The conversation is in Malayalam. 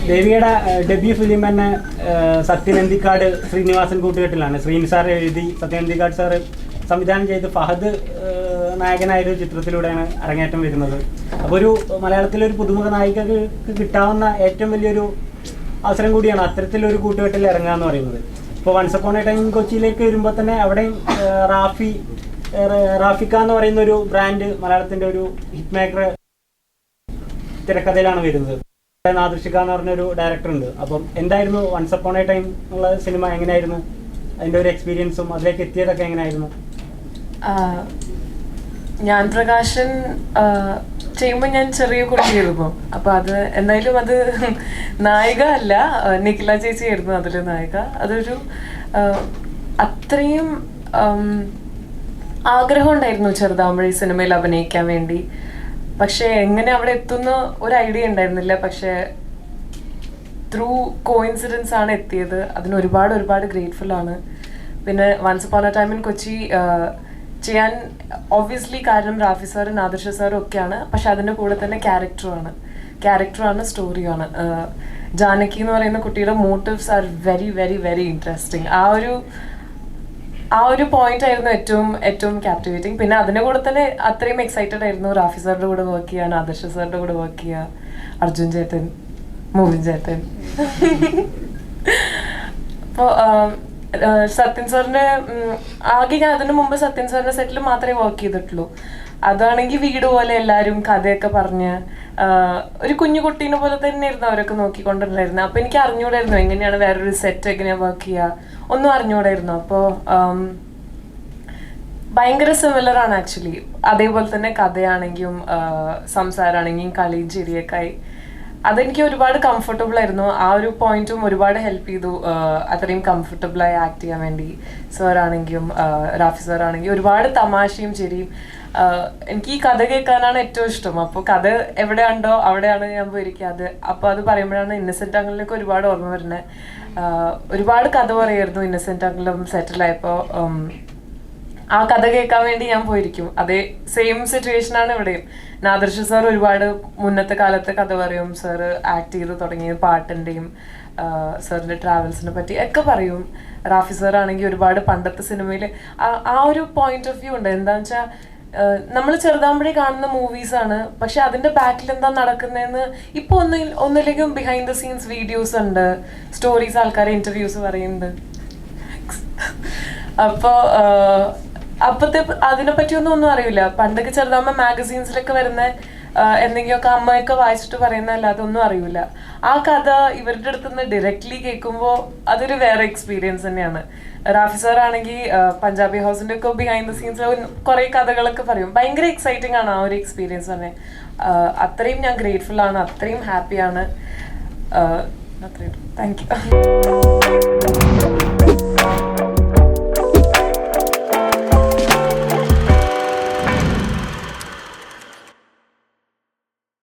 ദേവിയുടെ ഡെബ്യൂ ഫിലിം തന്നെ സത്യൻ അന്തിക്കാട് ശ്രീനിവാസൻ കൂട്ടുകെട്ടിലാണ്. ശ്രീനി സാർ എഴുതി സത്യൻ അന്തിക്കാട് സാറ് സംവിധാനം ചെയ്ത് ഫഹദ് നായകനായൊരു ചിത്രത്തിലൂടെയാണ് അരങ്ങേറ്റം വരുന്നത്. അപ്പോൾ ഒരു മലയാളത്തിലൊരു പുതുമുഖ നായികക്ക് കിട്ടാവുന്ന ഏറ്റവും വലിയൊരു അവസരം കൂടിയാണ് അത്തരത്തിലൊരു കൂട്ടുകെട്ടിൽ ഇറങ്ങുക എന്ന് പറയുന്നത്. ഇപ്പോൾ വൺസ് അപ്പോൺ എ ടൈം കൊച്ചിയിലേക്ക് വരുമ്പോൾ തന്നെ അവിടെയും റാഫിക്ക എന്ന് പറയുന്ന ഒരു ബ്രാൻഡ് മലയാളത്തിൻ്റെ ഒരു ഹിറ്റ് മേക്കർ തിരക്കഥയിലാണ് വരുന്നത്. നാദൃഷിക എന്ന് പറഞ്ഞൊരു ഡയറക്ടർ ഉണ്ട്. അപ്പം എന്തായിരുന്നു വൺസ് അപ്പോൺ എ ടൈം ഉള്ള സിനിമ, എങ്ങനെയായിരുന്നു അതിൻ്റെ ഒരു എക്സ്പീരിയൻസും അതിലേക്ക് എത്തിയതൊക്കെ എങ്ങനെയായിരുന്നു? ഞാൻ പ്രകാശൻ ചെയ്യുമ്പോൾ ഞാൻ ചെറിയ കുട്ടിയായിരുന്നു. അപ്പോൾ അത് എന്തായാലും അത് നായിക അല്ല, നിഖില ചേച്ചി ആയിരുന്നു അതിൽ നായിക. അതൊരു അത്രയും ആഗ്രഹം ഉണ്ടായിരുന്നു ചെറുതാകുമ്പോൾ ഈ സിനിമയിൽ അഭിനയിക്കാൻ വേണ്ടി. പക്ഷെ എങ്ങനെ അവിടെ എത്തുന്ന ഒരു ഐഡിയ ഉണ്ടായിരുന്നില്ല. പക്ഷെ ത്രൂ കോയിൻസിഡൻസ് ആണ് എത്തിയത്. അതിന് ഒരുപാട് ഗ്രേറ്റ്ഫുൾ ആണ്. പിന്നെ once upon a time in Kochi ചെയ്യാൻ ഒബ്വിയസ്ലി കാരണം റാഫി സാറും നാദിർഷ സാറും ഒക്കെയാണ്. പക്ഷെ അതിൻ്റെ കൂടെ തന്നെ ക്യാരക്ടറാണ് സ്റ്റോറിയാണ്. ജാനകി എന്ന് പറയുന്ന കുട്ടിയുടെ motifs are very very very interesting. ആ ഒരു പോയിന്റ് ആയിരുന്നു ഏറ്റവും ക്യാപ്റ്റിവേറ്റിംഗ്. പിന്നെ അതിൻ്റെ കൂടെ തന്നെ അത്രയും എക്സൈറ്റഡ് ആയിരുന്നു റാഫി സാറിൻ്റെ കൂടെ വർക്ക് ചെയ്യുക, നാദിർഷ സാറിൻ്റെ കൂടെ വർക്ക് ചെയ്യുക, അർജുൻ ചേട്ടൻ, മോഹിൻ ചേട്ടൻ. അപ്പോൾ സത്യൻ സാറിന്റെ ആകെ ഞാൻ അതിനു മുമ്പ് സത്യൻ സാറിന്റെ സെറ്റിൽ മാത്രമേ വർക്ക് ചെയ്തിട്ടുള്ളൂ. അതാണെങ്കിൽ വീട് പോലെ എല്ലാവരും കഥയൊക്കെ പറഞ്ഞ് ഒരു കുഞ്ഞു കുട്ടീനെ പോലെ തന്നെയായിരുന്നു അവരൊക്കെ നോക്കിക്കൊണ്ടിരുന്നായിരുന്നു. അപ്പൊ എനിക്ക് അറിഞ്ഞൂടായിരുന്നു എങ്ങനെയാണ് വേറൊരു സെറ്റ് എങ്ങനെയാ വർക്ക് ചെയ്യുക, ഒന്നും അറിഞ്ഞൂടായിരുന്നു. അപ്പോൾ ഭയങ്കര സിമിലർ ആണ് ആക്ച്വലി. അതേപോലെ തന്നെ കഥയാണെങ്കിലും സംസാരമാണെങ്കിലും കളിയും ചിരിയൊക്കെ ആയി അതെനിക്ക് ഒരുപാട് കംഫർട്ടബിൾ ആയിരുന്നു. ആ ഒരു പോയിന്റും ഒരുപാട് ഹെൽപ്പ് ചെയ്തു അത്രയും കംഫർട്ടബിളായി ആക്ട് ചെയ്യാൻ വേണ്ടി. സാറാണെങ്കിലും റാഫി സാറാണെങ്കിലും ഒരുപാട് തമാശയും ചിരിയും. എനിക്ക് ഈ കഥ കേൾക്കാനാണ് ഏറ്റവും ഇഷ്ടം. അപ്പോൾ കഥ എവിടെയുണ്ടോ അവിടെയാണ് ഞാൻ പോയിരിക്കുക. അപ്പോൾ അത് പറയുമ്പോഴാണ് ഇന്നസെന്റ് അങ്കിളിനൊക്കെ ഒരുപാട് ഓർമ്മ വരുന്നത്. ഒരുപാട് കഥ പറയായിരുന്നു ഇന്നസെന്റ് അങ്കിളും സെറ്റിലായപ്പോൾ. ആ കഥ കേൾക്കാൻ വേണ്ടി ഞാൻ പോയിരിക്കും. അതേ സെയിം സിറ്റുവേഷൻ ആണ് ഇവിടെയും. നാദർഷ സാർ ഒരുപാട് മുന്നത്തെ കാലത്തെ കഥ പറയും. സാറ് ആക്ട് ചെയ്ത് തുടങ്ങിയ പാട്ടിൻ്റെയും സാറിൻ്റെ ട്രാവൽസിനെ പറ്റി ഒക്കെ പറയും. റാഫി സാർ ആണെങ്കിൽ ഒരുപാട് പണ്ടത്തെ സിനിമയിൽ ആ ഒരു പോയിന്റ് ഓഫ് വ്യൂ ഉണ്ട്. എന്താണെന്ന് വെച്ചാൽ നമ്മൾ ചെറുതാകുമ്പോഴേ കാണുന്ന മൂവീസാണ്, പക്ഷെ അതിൻ്റെ ബാക്കിൽ എന്താ നടക്കുന്നതെന്ന് ഇപ്പോൾ ഒന്നില്ലെങ്കിലും ബിഹൈൻഡ് ദ സീൻസ് വീഡിയോസ് ഉണ്ട്, സ്റ്റോറീസ്, ആൾക്കാരെ ഇൻ്റർവ്യൂസ് പറയുന്നുണ്ട്. അപ്പോൾ അപ്പത്തെ അതിനെപ്പറ്റിയൊന്നും അറിയില്ല. പണ്ടൊക്കെ ചെറുതാകുമ്പോൾ മാഗസീൻസിലൊക്കെ വരുന്ന എന്തെങ്കിലുമൊക്കെ അമ്മയൊക്കെ വായിച്ചിട്ട് പറയുന്നതല്ലാതെ ഒന്നും അറിയില്ല. ആ കഥ ഇവരുടെ അടുത്ത് നിന്ന് ഡയറക്റ്റ്ലി കേൾക്കുമ്പോൾ അതൊരു വേറെ എക്സ്പീരിയൻസ് തന്നെയാണ്. റാഫി സാർ ആണെങ്കിൽ പഞ്ചാബി ഹൗസിൻ്റെ ഒക്കെ ബിഹൈൻഡ് ദ സീൻസ് കുറേ കഥകളൊക്കെ പറയും. ഭയങ്കര എക്സൈറ്റിംഗ് ആണ് ആ ഒരു എക്സ്പീരിയൻസ് തന്നെ. അത്രയും ഞാൻ ഗ്രേറ്റ്ഫുൾ ആണ്, അത്രയും ഹാപ്പിയാണ്. അത്രയും താങ്ക് യു.